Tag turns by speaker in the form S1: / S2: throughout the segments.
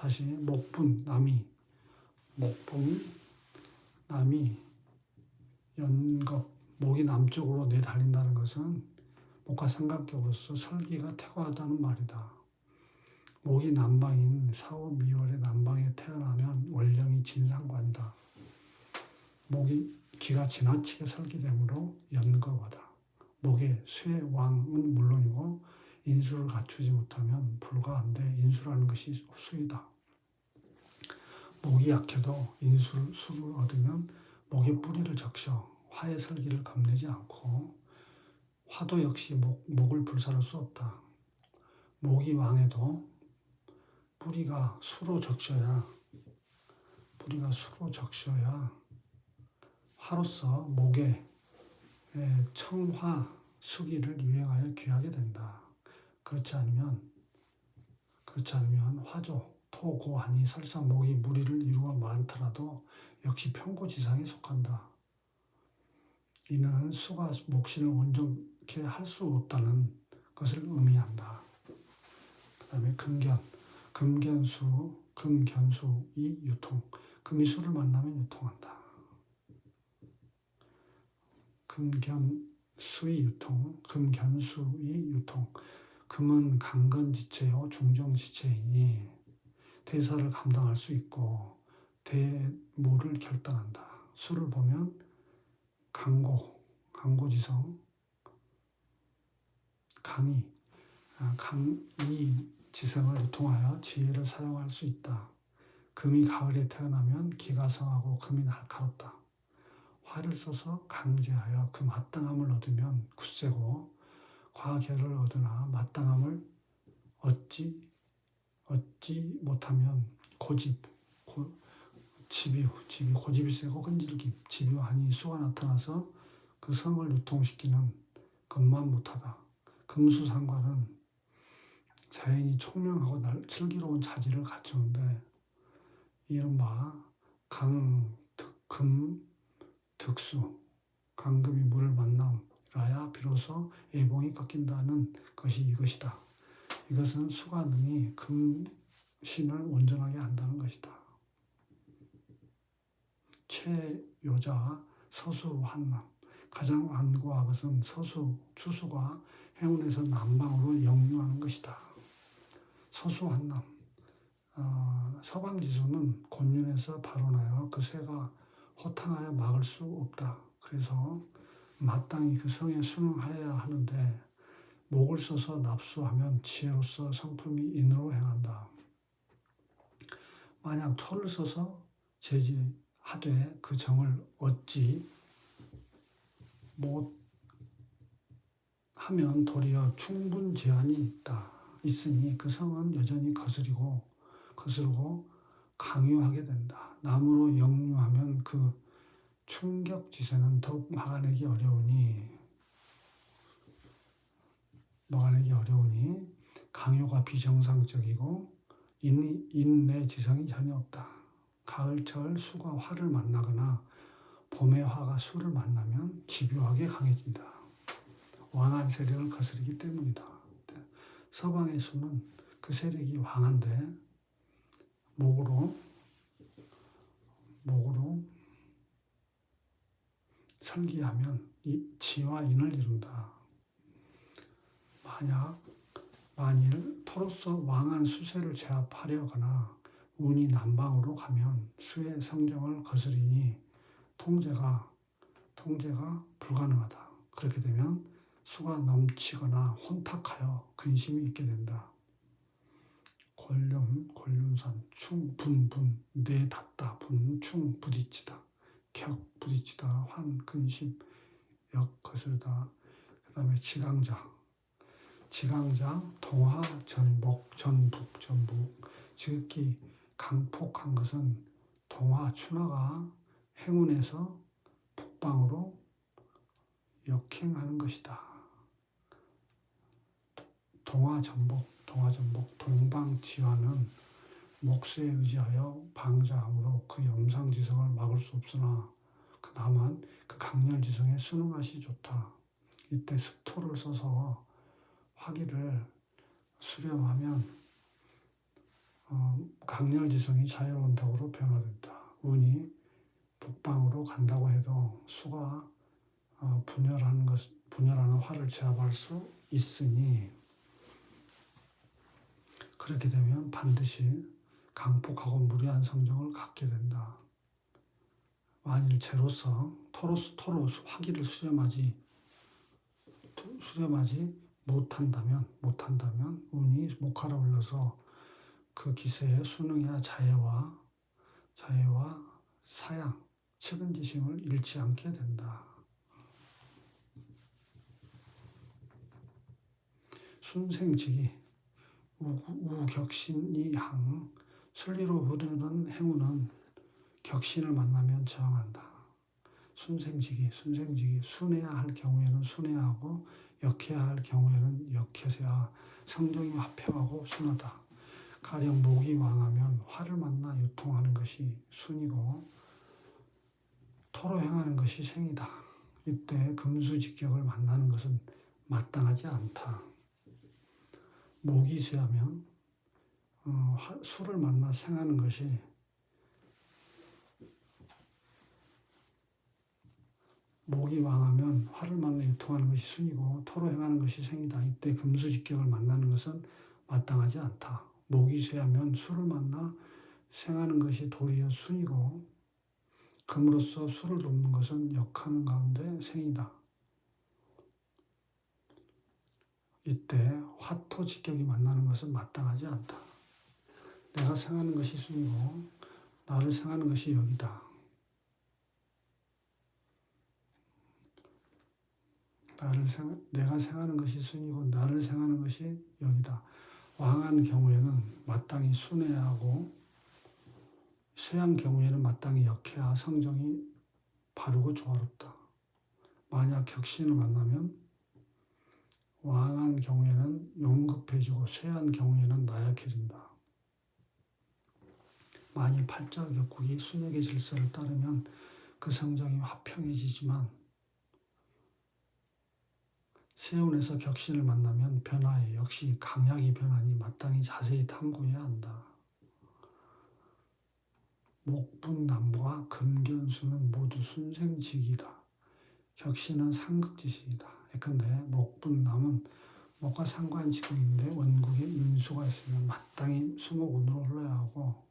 S1: 다시 목분, 남이 연겁, 목이 남쪽으로 내달린다는 것은 목과 삼각격으로서 설기가 태거하다는 말이다. 목이 남방인 4월, 2월에 남방에 태어나면 월령이 진상관이다. 목이 기가 지나치게 설기되므로 연겁하다. 목의 쇠왕은 물론이고 인수를 갖추지 못하면 불가한데 인수라는 것이 수이다. 목이 약해도 수를 얻으면 목의 뿌리를 적셔 화의 설기를 겁내지 않고 화도 역시 목을 불살할 수 없다. 목이 왕해도 뿌리가 수로 적셔야 화로서 목에 청화 수기를 유행하여 귀하게 된다. 그렇지 않으면 화조, 토, 고 하니 설사 목이 무리를 이루어 많더라도 역시 평고지상에 속한다. 이는 수가 목신을 온전케 할 수 없다는 것을 의미한다. 그 다음에 금견수이 유통. 금이 수를 만나면 유통한다. 금견수이 유통. 금은 강건지체요 중정지체이니 대사를 감당할 수 있고 대모를 결단한다. 수를 보면 강고지성, 강이 지성을 유통하여 지혜를 사용할 수 있다. 금이 가을에 태어나면 기가 성하고 금이 날카롭다. 화를 써서 강제하여 그 마땅함을 얻으면 굳세고 과결을 얻으나 마땅함을 얻지 못하면 고집이 세고 끈질김, 집요하니 수가 나타나서 그 성을 유통시키는 것만 못하다. 금수상관은 자연이 총명하고 슬기로운 자질을 갖추는데 이른바 득수, 강금이 물을 만남이라야 비로소 애봉이 꺾인다는 것이 이것이다. 이것은 수가 능히 금신을 온전하게 한다는 것이다. 최요자 서수환남. 가장 완고한 것은 추수가 해운에서 남방으로 역류하는 것이다. 서수환남. 서방지수는 곤륜에서 발원하여 그 새가 호탕하여 막을 수 없다. 그래서 마땅히 그 성에 순응하여야 하는데 목을 써서 납수하면 지혜로서 성품이 인으로 행한다. 만약 토를 써서 제지하되 그 정을 얻지 못하면 도리어 충분 제한이 있으니 그 성은 여전히 거스르고 강요하게 된다. 남으로 역류하면 그 충격지세는 더욱 막아내기 어려우니 강요가 비정상적이고 인내지성이 전혀 없다. 가을철 수가 화를 만나거나 봄의 화가 수를 만나면 집요하게 강해진다. 왕한 세력을 거스르기 때문이다. 서방의 수는 그 세력이 왕한데 목으로 설기하면 지와 인을 이룬다. 만일 토로서 왕한 수세를 제압하려거나 운이 남방으로 가면 수의 성정을 거스르니 통제가 불가능하다. 그렇게 되면 수가 넘치거나 혼탁하여 근심이 있게 된다. 곤륜산, 내 닿다, 충, 부딪히다, 격, 부딪히다, 환, 근심, 역, 거스르다. 그 다음에 지강자, 동하, 전북, 지극히 강폭한 것은 동하, 춘하가 행운에서 북방으로 역행하는 것이다. 동하전복, 동방지화는 목수에 의지하여 방자함으로 그 염상지성을 막을 수 없으나 다만 그 강렬지성에 순응하시 좋다. 이때 습토를 써서 화기를 수렴하면 강렬지성이 자유로운 덕으로 변화된다. 운이 북방으로 간다고 해도 수가 분열하는 화를 제압할 수 있으니 그렇게 되면 반드시 강폭하고 무례한 성정을 갖게 된다. 만일 재로서 토로 화기를 수렴하지 못한다면 운이 목화로 흘러서 그 기세에 순응해야 자애와 사양, 측은지심을 잃지 않게 된다. 순생직이 우격신이항 순리로 흐르는 행운은 격신을 만나면 저항한다. 순생직이 순해야 할 경우에는 순해하고 역해야 할 경우에는 역해서야 성정이 화평하고 순하다. 가령 목이 왕하면 화를 만나 유통하는 것이 순이고 토로 행하는 것이 생이다. 이때 금수직격을 만나는 것은 마땅하지 않다. 목이 쇠하면 수를 만나 생하는 것이 목이 왕하면 화를 만나 유통하는 것이 순이고 토로 행하는 것이 생이다. 이때 금수직격을 만나는 것은 마땅하지 않다. 목이 쇠하면 수를 만나 생하는 것이 도리어 순이고 금으로써 수를 돕는 것은 역하는 가운데 생이다. 이때 화토직격이 만나는 것은 마땅하지 않다. 내가 생하는 것이 순이고 나를 생하는 것이 역이다. 내가 생하는 것이 순이고 나를 생하는 것이 역이다. 왕한 경우에는 마땅히 순해야 하고 쇠한 경우에는 마땅히 역해야 성정이 바르고 조화롭다. 만약 격신을 만나면 왕한 경우에는 용급해지고 쇠한 경우에는 나약해진다. 만일 팔자 격국이 순역의 질서를 따르면 그 성정이 화평해지지만 세운에서 격신을 만나면 변화에 역시 강약이 변하니 마땅히 자세히 탐구해야 한다. 목분남과 금견수는 모두 순생직이다. 격신은 상극지식이다. 예컨대 목분남은 목과 상관지국인데 원국에 인수가 있으면 마땅히 수목운으로 흘러야 하고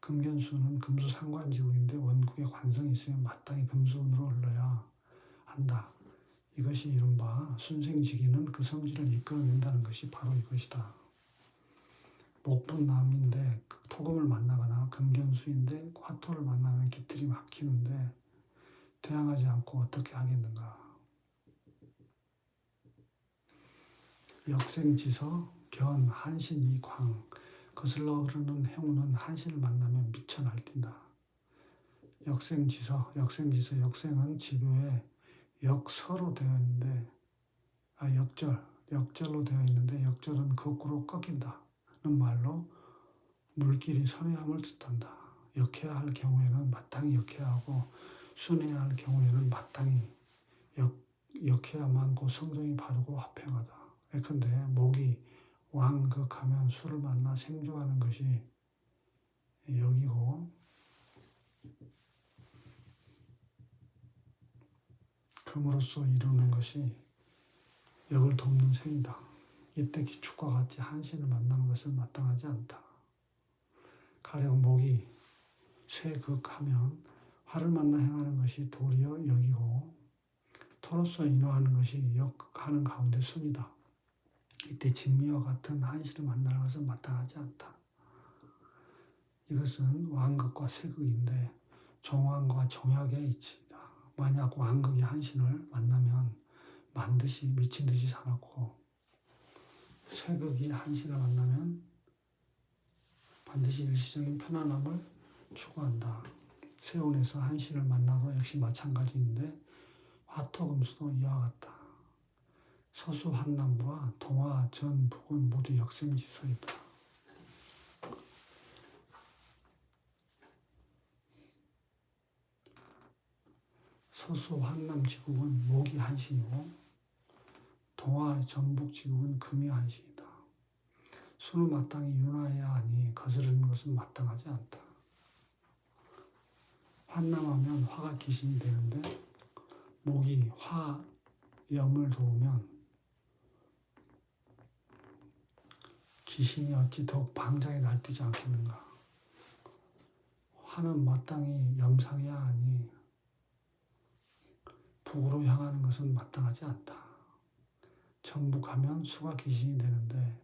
S1: 금견수는 금수 상관지국인데 원국에 관성이 있으면 마땅히 금수운으로 흘러야 한다. 이것이 이른바 순생지기는 그 성질을 이끌어낸다는 것이 바로 이것이다. 목분남인데 토금을 만나거나 금견수인데 화토를 만나면 깃들이 막히는데 대항하지 않고 어떻게 하겠는가. 역생지서 견 한신이광 거슬러 흐르는 행운은 한신을 만나면 미쳐 날뛴다. 역생지서 역생은 지묘에 역서로 되어 있는데 역절로 되어 있는데 역절은 거꾸로 꺾인다는 말로 물길이 선회함을 뜻한다. 역해야 할 경우에는 마땅히 역해야 하고 순해야 할 경우에는 마땅히 역해야만 고 성정이 바르고 화평하다. 예컨대 목이 왕극하면 수를 만나 생조하는 것이 역이고 금으로써 이루는 것이 역을 돕는 생이다. 이때 기축과 같이 한신을 만나는 것은 마땅하지 않다. 가령 목이 쇠극하면 화를 만나 행하는 것이 도리어 역이고 토로서 인화하는 것이 역하는 가운데 순이다. 이때 진미와 같은 한신을 만나는 것은 마땅하지 않다. 이것은 왕극과 쇠극인데 정왕과 정약의 이치이다. 만약 왕극이 한신을 만나면 만듯이 미친 듯이 사납고 쇠극이 한신을 만나면 반드시 일시적인 편안함을 추구한다. 세운에서 한신을 만나도 역시 마찬가지인데 화토금수도 이와 같다. 서수 한남부와 동화 전북은 모두 역생지서이다. 서수 한남 지국은 목이 한신이고 동화 전북 지국은 금이 한신이다. 수를 마땅히 윤화해야 하니 거스르는 것은 마땅하지 않다. 환남하면 화가 기신이 되는데 목이 화염을 도우면 기신이 어찌 더욱 방장에 날뛰지 않겠는가. 화는 마땅히 염상해야 하니 북으로 향하는 것은 마땅하지 않다. 정북하면 수가 기신이 되는데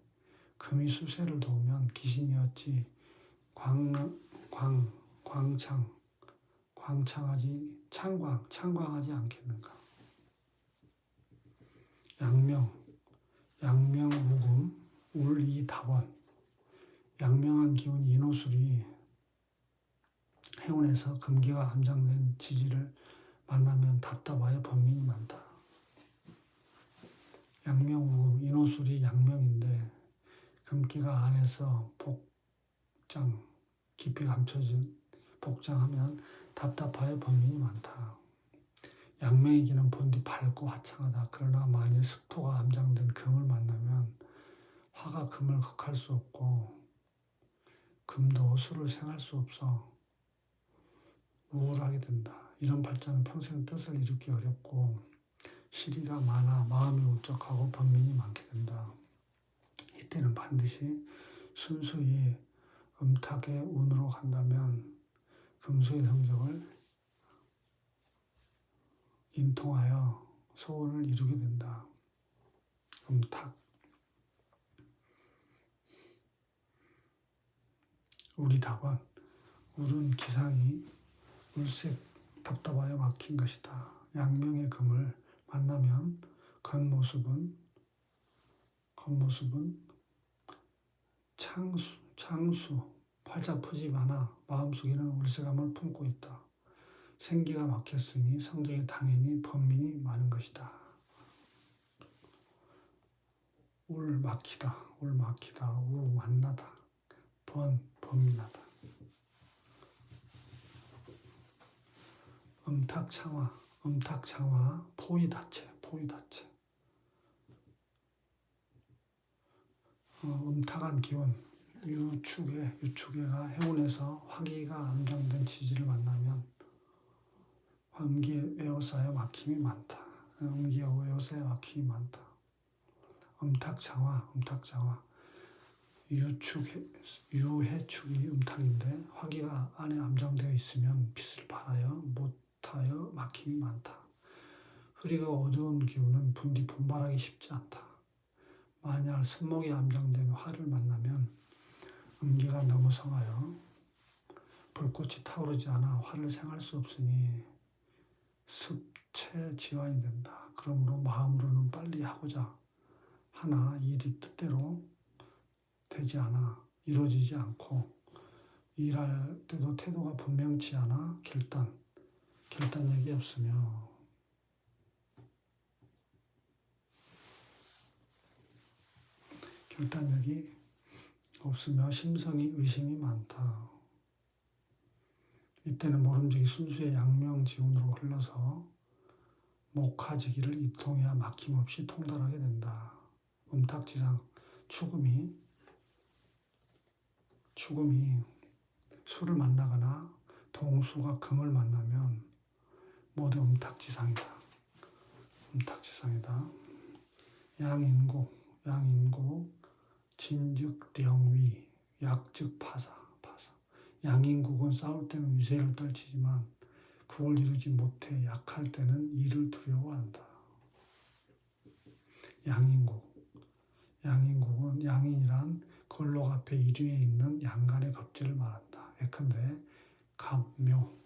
S1: 금이 수세를 도우면 기신이 어찌 창광하지 않겠는가. 양명우금 울이다원. 양명한 기운이 인호술이 행운에서 금기가 함장된 지지를 만나면 답답하여 번민이 많다. 양명우금, 인호술이 양명인데 금기가 안에서 복장, 깊이 감춰진 복장하면 답답하여 번민이 많다. 양명의 기는 본디 밝고 화창하다. 그러나 만일 습토가 함장된 금을 만나면 화가 금을 극할 수 없고 금도 수를 생할 수 없어 우울하게 된다. 이런 발자는 평생 뜻을 이루기 어렵고 시리가 많아 마음이 울적하고 번민이 많게 된다. 이때는 반드시 순수히 음탁의 운으로 간다면 금수의 성적을 인통하여 소원을 이루게 된다. 음탁. 우리다원. 울은 기상이 울색 답답하여 막힌 것이다. 양명의 금을 만나면 겉모습은 창수 활짝 펴지만아 마음속에는 울새감을 품고 있다. 생기가 막혔으니 성적에 당연히 번민이 많은 것이다. 울 막히다, 우 만나다, 번민하다. 음탁창화, 포위다체. 음탁한 기운, 유축에가 행운에서 화기가 함장된 지지를 만나면 음기에 에워싸여 막힘이 많다. 음탁창화. 유해축이 음탁인데 화기가 안에 함장되어 있으면 빛을 발하여 못하여 막힘이 많다. 흐리고 어두운 기운은 분디 분발하기 쉽지 않다. 만약 습목이 함장된 화를 만나면 음기가 너무 성하여 불꽃이 타오르지 않아 화를 생할 수 없으니 습체지환이 된다. 그러므로 마음으로는 빨리 하고자 하나 일이 뜻대로 되지 않아 이루어지지 않고 일할 때도 태도가 분명치 않아 결단력이 없으며 심성이 의심이 많다. 이때는 모름지기 순수의 양명지운으로 흘러서 목화지기를 이통해야 막힘없이 통달하게 된다. 음탁지상, 축음이 수를 만나거나 동수가 금을 만나면 모두 음탁지상이다. 양인구, 진즉령위, 약즉 파사. 양인국은 싸울 때는 위세를 떨치지만 국을 이루지 못해 약할 때는 이를 두려워한다. 양인국은 양인이란 걸록 앞에 이류에 있는 양간의 겁제를 말한다. 예컨대 갑묘,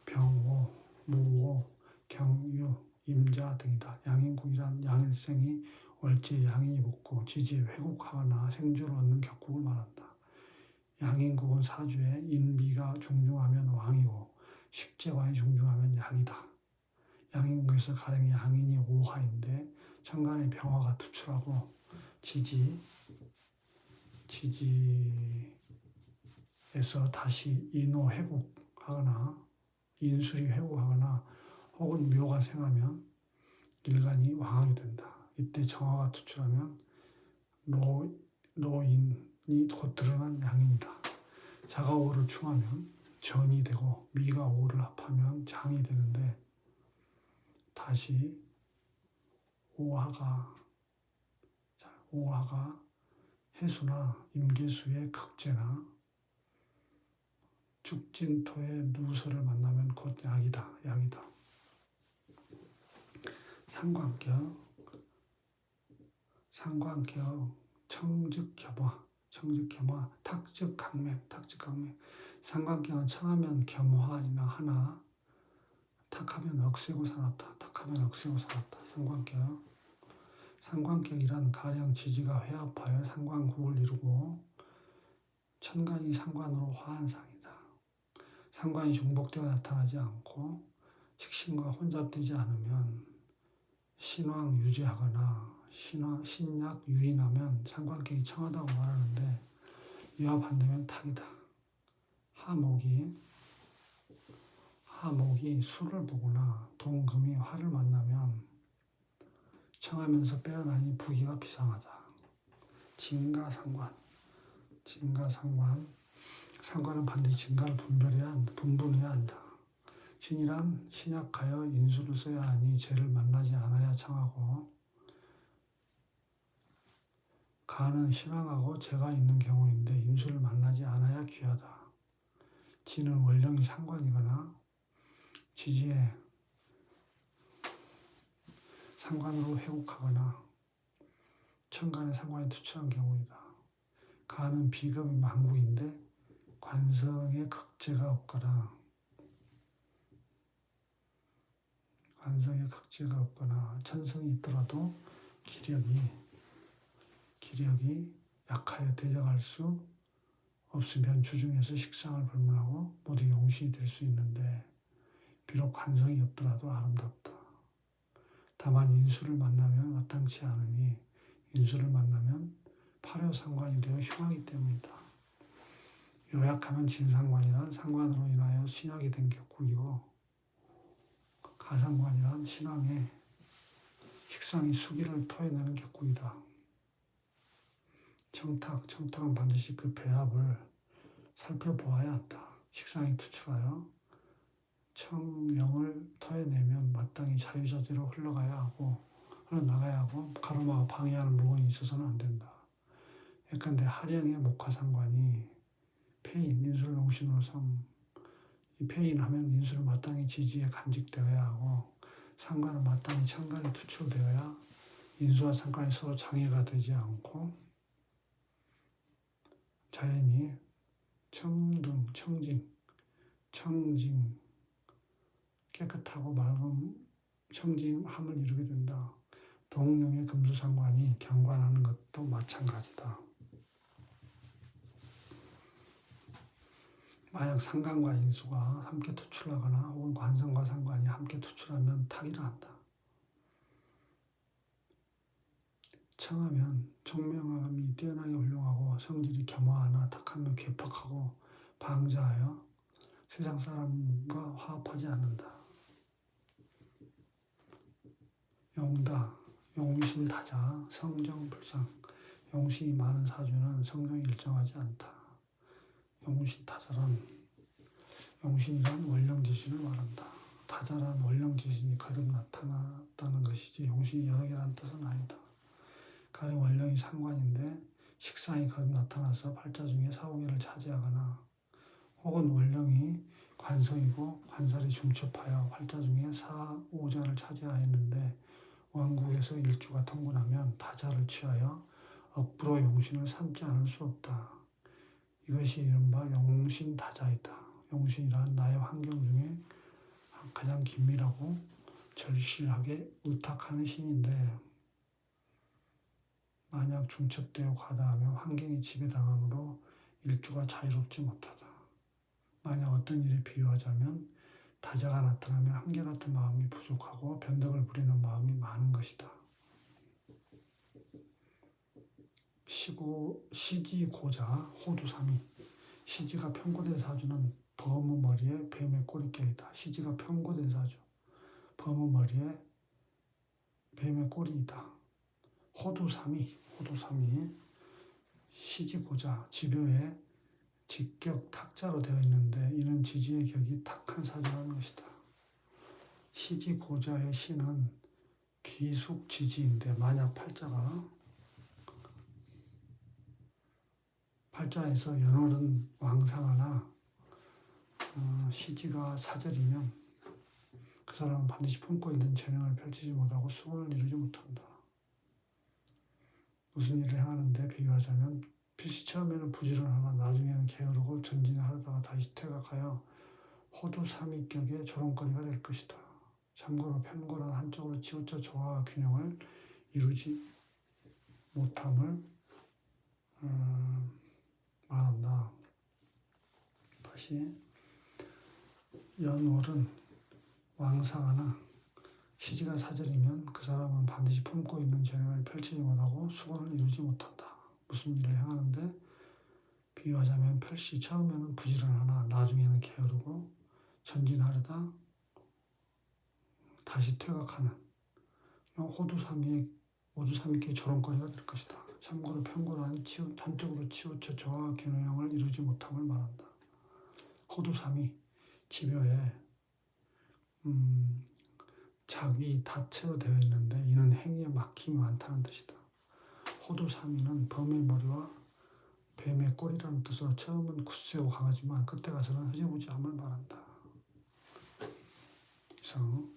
S1: 병오, 무오, 경유, 임자 등이다. 양인국이란 양일생이 월지에 양인이 붙고 지지에 회국하거나 생조를 얻는 격국을 말한다. 양인국은 사주에 인비가 중중하면 왕이고 식재관이 중중하면 약이다. 양인국에서 가령 양인이 오화인데 천간에 병화가 투출하고 지지에서 다시 인호 회국하거나 인술이 회국하거나 혹은 묘가 생하면 일간이 왕하게 된다. 이때 정화가 투출하면 노인이 곧 드러난 양인이다. 자가 오를 충하면 전이 되고 미가 오를 합하면 장이 되는데, 다시 오화가 해수나 임계수의 극제나 죽진토의 누설을 만나면 곧 약이다. 상관격, 청즉겸화, 탁즉강맥. 상관격은 청하면 겸화이나 하나, 탁하면 억세고 사납다. 상관격이란 가령 지지가 회합하여 상관국을 이루고 천간이 상관으로 화한 상이다. 상관이 중복되어 나타나지 않고 식신과 혼잡되지 않으면 신왕 유지하거나 신약 유인하면 상관격이 청하다고 말하는데, 이와 반대면 탁이다. 하목이 수를 보거나 동금이 화를 만나면 청하면서 빼어나니 부기가 비상하다. 진가상관. 상관은 반드시 진가를 분분해야 한다. 진이란 신약하여 인수를 써야 하니 재를 만나지 않아야 청하고, 가는 신왕하고 재가 있는 경우인데 인수를 만나지 않아야 귀하다. 진은 원령이 상관이거나 지지에 상관으로 회국하거나 천간에 상관이 투출한 경우이다. 가는 비금이 만국인데 관성에 극제가 없거나 천성이 있더라도 기력이 약하여 대적할 수 없으면 주중에서 식상을 불문하고 모두 용신이 될 수 있는데, 비록 관성이 없더라도 아름답다. 다만 인수를 만나면 마땅치 않으니 인수를 만나면 파묘상관이 되어 흉하기 때문이다. 요약하면 진상관이란 상관으로 인하여 신약이 된 격국이고, 가상관이란 신왕의 식상이 수기를 토해내는 격국이다. 청탁은 반드시 그 배합을 살펴보아야 한다. 식상이 투출하여 청명을 토해내면 마땅히 자유자재로 흘러나가야 하고 가로막아 방해하는 물건이 있어서는 안 된다. 예컨대 하령의 목화상관이 폐인, 인수를 용신으로 이 폐인하면 인수를 마땅히 지지에 간직되어야 하고, 상관은 마땅히 천간이 투출되어야 인수와 상관이 서로 장애가 되지 않고 자연히 청징, 깨끗하고 맑은 청징함을 이루게 된다. 동룡의 금수상관이 경관하는 것도 마찬가지다. 만약 상관과 인수가 함께 투출하거나 혹은 관성과 상관이 함께 투출하면 탁이라 한다. 청하면 총명함이 뛰어나게 훌륭하고 성질이 겸허하나 탁하면 괴팍하고 방자하여 세상 사람과 화합하지 않는다. 용다, 용신다자, 성정불상. 용신이 많은 사주는 성정이 일정하지 않다. 용신이란 원령지신을 말한다. 다자란 원령지신이 거듭 나타났다는 것이지 용신이 여러 개라는 뜻은 아니다. 가령 원령이 상관인데 식상이 거듭 나타나서 팔자 중에 4, 5개를 차지하거나, 혹은 원령이 관성이고 관살이 중첩하여 팔자 중에 4, 5자를 차지하였는데 원국에서 일주가 통분하면 다자를 취하여 억부로 용신을 삼지 않을 수 없다. 이것이 이른바 용신다자이다. 용신이란 나의 환경 중에 가장 긴밀하고 절실하게 의탁하는 신인데, 만약 중첩되어 과다하면 환경이 지배당하므로 일주가 자유롭지 못하다. 만약 어떤 일에 비유하자면 다자가 나타나면 한결같은 마음이 부족하고 변덕을 부리는 마음이 많은 것이다. 시지고자 호두삼이. 시지가 편고된 사주는 범의 머리에 뱀의 꼬리 껴있다. 시지가 편고된 사주, 범의 머리에 뱀의 꼬리 있다. 호두삼이, 시지고자, 지묘에 직격 탁자로 되어 있는데 이는 지지의 격이 탁한 사주라는 것이다. 시지고자의 시는 귀숙지지인데 만약 팔자에서 연월은 왕상하나 시지가 사절이면 그 사람은 반드시 품고 있는 재능을 펼치지 못하고 수고를 이루지 못한다. 무슨 일을 행하는데 비유하자면 필시 처음에는 부지런하나 나중에는 게으르고 전진하려다가 다시 퇴각하여 호두삼위격의 조롱거리가 될 것이다. 참고로 편고란 한쪽으로 치우쳐 조화와 균형을 이루지 못함을 말한다. 다시 연월은 왕상하나 시지가 사절이면 그 사람은 반드시 품고 있는 재능을 펼치지 못하고 수고를 이루지 못한다. 무슨 일을 행하는데 비유하자면 필시 처음에는 부지런하나 나중에는 게으르고 전진하려다 다시 퇴각하는 호두삼위의 조롱거리가 될 것이다. 참고로 편고란 한쪽으로 치우쳐 조화와 균형을 이루지 못함을 말한다. 호두삼위 지묘에 자기 다채로 되어 있는데 이는 행위에 막힘이 많다는 뜻이다. 호두삼위는 범의 머리와 뱀의 꼬리라는 뜻으로 처음은 굳세고 강하지만 그때 가서는 흐지부지함을 말한다. 이상